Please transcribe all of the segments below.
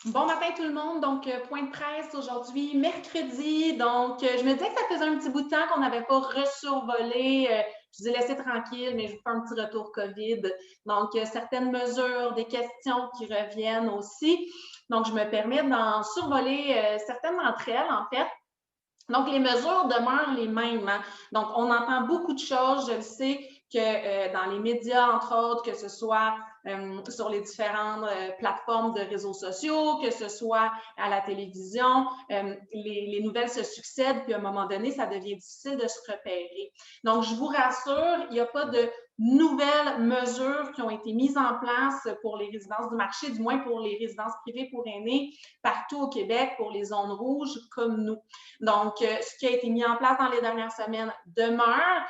Bon matin tout le monde, donc point de presse aujourd'hui, mercredi, donc je me disais que ça faisait un petit bout de temps qu'on n'avait pas resurvolé, je vous ai laissé tranquille, mais je vous fais un petit retour COVID, donc certaines mesures, des questions qui reviennent aussi, donc je me permets d'en survoler certaines d'entre elles en fait. Donc, les mesures demeurent les mêmes, hein. Donc, on entend beaucoup de choses. Je le sais que dans les médias, entre autres, que ce soit sur les différentes plateformes de réseaux sociaux, que ce soit à la télévision, les nouvelles se succèdent, puis à un moment donné, ça devient difficile de se repérer. Donc, je vous rassure, il n'y a pas de nouvelles mesures qui ont été mises en place pour les résidences du marché, du moins pour les résidences privées pour aînés partout au Québec, pour les zones rouges comme nous. Donc, ce qui a été mis en place dans les dernières semaines demeure.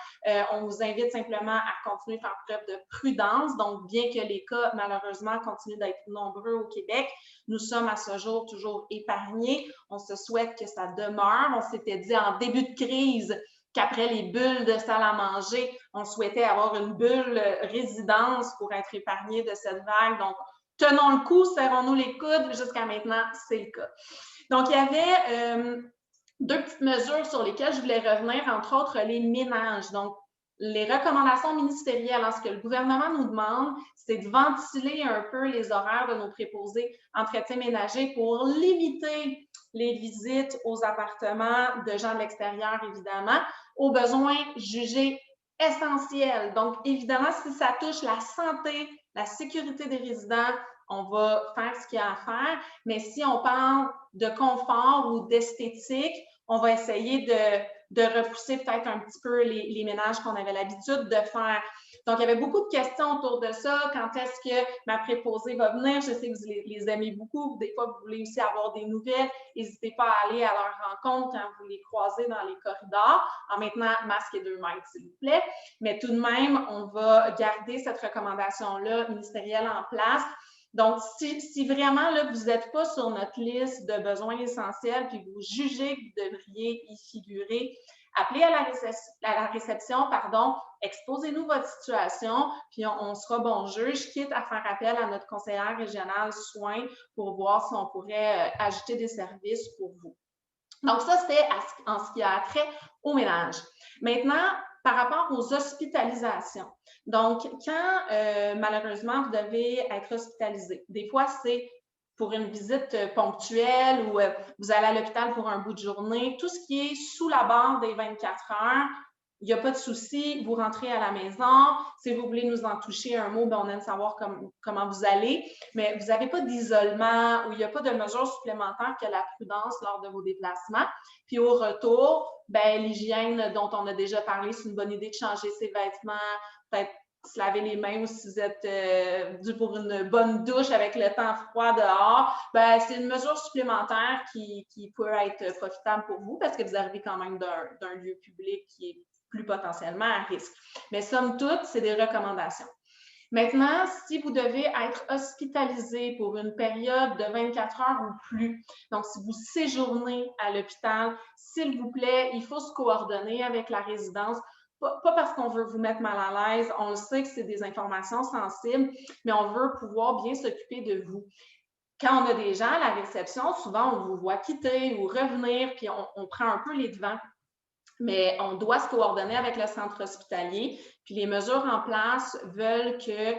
On vous invite simplement à continuer à faire preuve de prudence. Donc, bien que les cas, malheureusement, continuent d'être nombreux au Québec, nous sommes à ce jour toujours épargnés. On se souhaite que ça demeure. On s'était dit en début de crise qu'après les bulles de salle à manger, on souhaitait avoir une bulle résidence pour être épargné de cette vague. Donc, tenons le coup, serrons-nous les coudes. Jusqu'à maintenant, c'est le cas. Donc, il y avait deux petites mesures sur lesquelles je voulais revenir, entre autres les ménages. Donc, les recommandations ministérielles, ce que le gouvernement nous demande, c'est de ventiler un peu les horaires de nos préposés entretien ménager pour limiter les visites aux appartements de gens de l'extérieur, évidemment, aux besoins jugés essentiels. Donc, évidemment, si ça touche la santé, la sécurité des résidents, on va faire ce qu'il y a à faire. Mais si on parle de confort ou d'esthétique, on va essayer de repousser peut-être un petit peu les ménages qu'on avait l'habitude de faire. Donc, il y avait beaucoup de questions autour de ça. Quand est-ce que ma préposée va venir? Je sais que vous les aimez beaucoup. Des fois, vous voulez aussi avoir des nouvelles. N'hésitez pas à aller à leur rencontre quand vous les croisez dans les corridors. En maintenant, masque et 2 mètres, s'il vous plaît. Mais tout de même, on va garder cette recommandation-là ministérielle en place. Donc, si vraiment là, vous n'êtes pas sur notre liste de besoins essentiels, puis vous jugez que vous devriez y figurer, appelez à la réception, pardon, exposez-nous votre situation, puis on sera bon juge, quitte à faire appel à notre conseillère régionale soins pour voir si on pourrait ajouter des services pour vous. Donc, ça, c'était en ce qui a trait au ménage. Maintenant, par rapport aux hospitalisations. Donc, quand malheureusement, vous devez être hospitalisé, des fois, c'est pour une visite ponctuelle ou vous allez à l'hôpital pour un bout de journée, tout ce qui est sous la barre des 24 heures, il n'y a pas de souci, vous rentrez à la maison. Si vous voulez nous en toucher un mot, on aime savoir comment vous allez. Mais vous n'avez pas d'isolement ou il n'y a pas de mesures supplémentaires que la prudence lors de vos déplacements. Puis au retour, l'hygiène dont on a déjà parlé, c'est une bonne idée de changer ses vêtements, peut-être se laver les mains ou si vous êtes dû pour une bonne douche avec le temps froid dehors, c'est une mesure supplémentaire qui peut être profitable pour vous parce que vous arrivez quand même d'un lieu public qui est plus potentiellement à risque. Mais somme toute, c'est des recommandations. Maintenant, si vous devez être hospitalisé pour une période de 24 heures ou plus, donc si vous séjournez à l'hôpital, s'il vous plaît, il faut se coordonner avec la résidence. Pas parce qu'on veut vous mettre mal à l'aise, on le sait que c'est des informations sensibles, mais on veut pouvoir bien s'occuper de vous. Quand on a des gens à la réception, souvent on vous voit quitter ou revenir, puis on prend un peu les devants. Mais on doit se coordonner avec le centre hospitalier. Puis les mesures en place veulent que,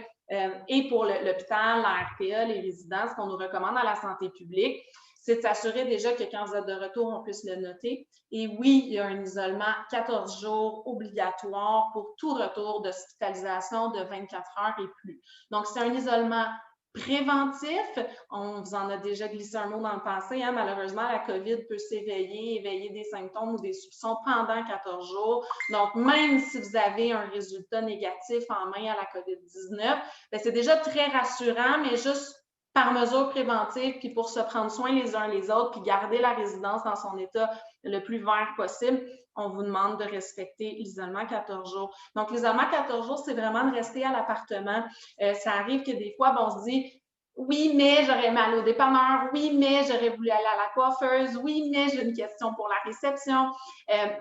et pour l'hôpital, la RPA, les résidences, ce qu'on nous recommande à la santé publique, c'est de s'assurer déjà que quand vous êtes de retour, on puisse le noter. Et oui, il y a un isolement 14 jours obligatoire pour tout retour d'hospitalisation de 24 heures et plus. Donc, c'est un isolement préventif. On vous en a déjà glissé un mot dans le passé. Hein? Malheureusement, la COVID peut s'éveiller, éveiller des symptômes ou des soupçons pendant 14 jours. Donc, même si vous avez un résultat négatif en main à la COVID-19, c'est déjà très rassurant, mais juste par mesure préventive, puis pour se prendre soin les uns les autres, puis garder la résidence dans son état le plus vert possible, on vous demande de respecter l'isolement 14 jours. Donc, l'isolement 14 jours, c'est vraiment de rester à l'appartement. Ça arrive que des fois, on se dit, Oui, mais j'aurais aimé aller au dépanneur. Oui, mais j'aurais voulu aller à la coiffeuse. Oui, mais j'ai une question pour la réception.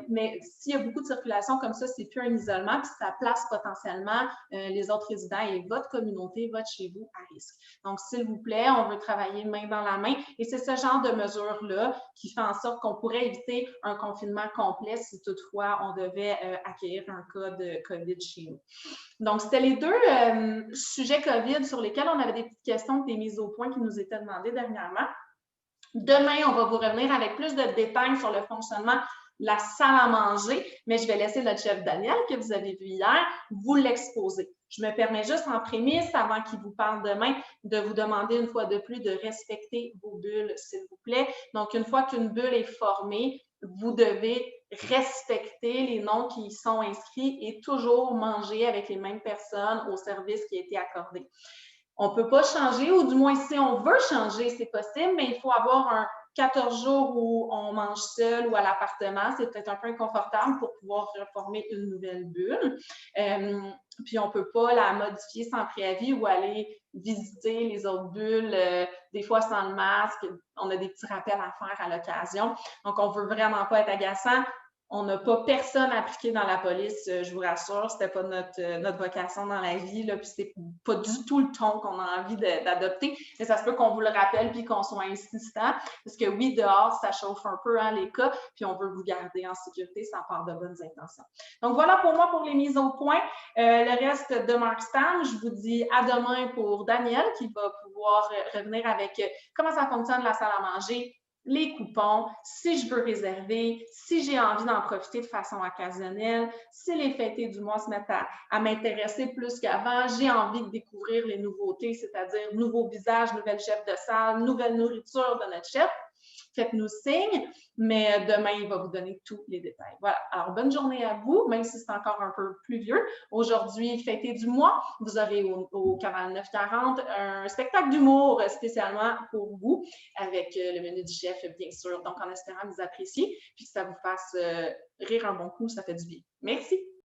Mais s'il y a beaucoup de circulation comme ça, c'est plus un isolement, puis ça place potentiellement les autres résidents et votre communauté, votre chez vous à risque. Donc, s'il vous plaît, on veut travailler main dans la main et c'est ce genre de mesures-là qui fait en sorte qu'on pourrait éviter un confinement complet si toutefois on devait accueillir un cas de COVID chez nous. Donc, c'était les deux sujets COVID sur lesquels on avait des petites questions, des mises au point qui nous étaient demandées dernièrement. Demain, on va vous revenir avec plus de détails sur le fonctionnement de la salle à manger, mais je vais laisser notre chef Daniel, que vous avez vu hier, vous l'exposer. Je me permets juste en prémisse, avant qu'il vous parle demain, de vous demander une fois de plus de respecter vos bulles, s'il vous plaît. Donc, une fois qu'une bulle est formée, vous devez respecter les noms qui y sont inscrits et toujours manger avec les mêmes personnes au service qui a été accordé. On ne peut pas changer, ou du moins si on veut changer, c'est possible, mais il faut avoir un 14 jours où on mange seul ou à l'appartement. C'est peut-être un peu inconfortable pour pouvoir reformer une nouvelle bulle. Puis on ne peut pas la modifier sans préavis ou aller visiter les autres bulles, des fois sans le masque. On a des petits rappels à faire à l'occasion. Donc, on ne veut vraiment pas être agaçant. On n'a pas personne appliqué dans la police, je vous rassure. C'était pas notre vocation dans la vie, là, puis c'est pas du tout le ton qu'on a envie d'adopter. Mais ça se peut qu'on vous le rappelle puis qu'on soit insistant. Parce que oui, dehors, ça chauffe un peu, hein, les cas, puis on veut vous garder en sécurité, ça part de bonnes intentions. Donc voilà pour moi pour les mises au point. Le reste de Mark Stam, je vous dis à demain pour Daniel qui va pouvoir revenir avec comment ça fonctionne la salle à manger, les coupons, si je veux réserver, si j'ai envie d'en profiter de façon occasionnelle, si les fêtés du mois se mettent à m'intéresser plus qu'avant, j'ai envie de découvrir les nouveautés, c'est-à-dire nouveaux visages, nouvelles chefs de salle, nouvelle nourriture de notre chef. Faites-nous signe, mais demain, il va vous donner tous les détails. Voilà. Alors, bonne journée à vous, même si c'est encore un peu pluvieux. Aujourd'hui, fêté du mois, vous aurez au Canal 940 un spectacle d'humour spécialement pour vous, avec le menu du chef, bien sûr. Donc, en espérant que vous appréciez, puis que ça vous fasse rire un bon coup, ça fait du bien. Merci.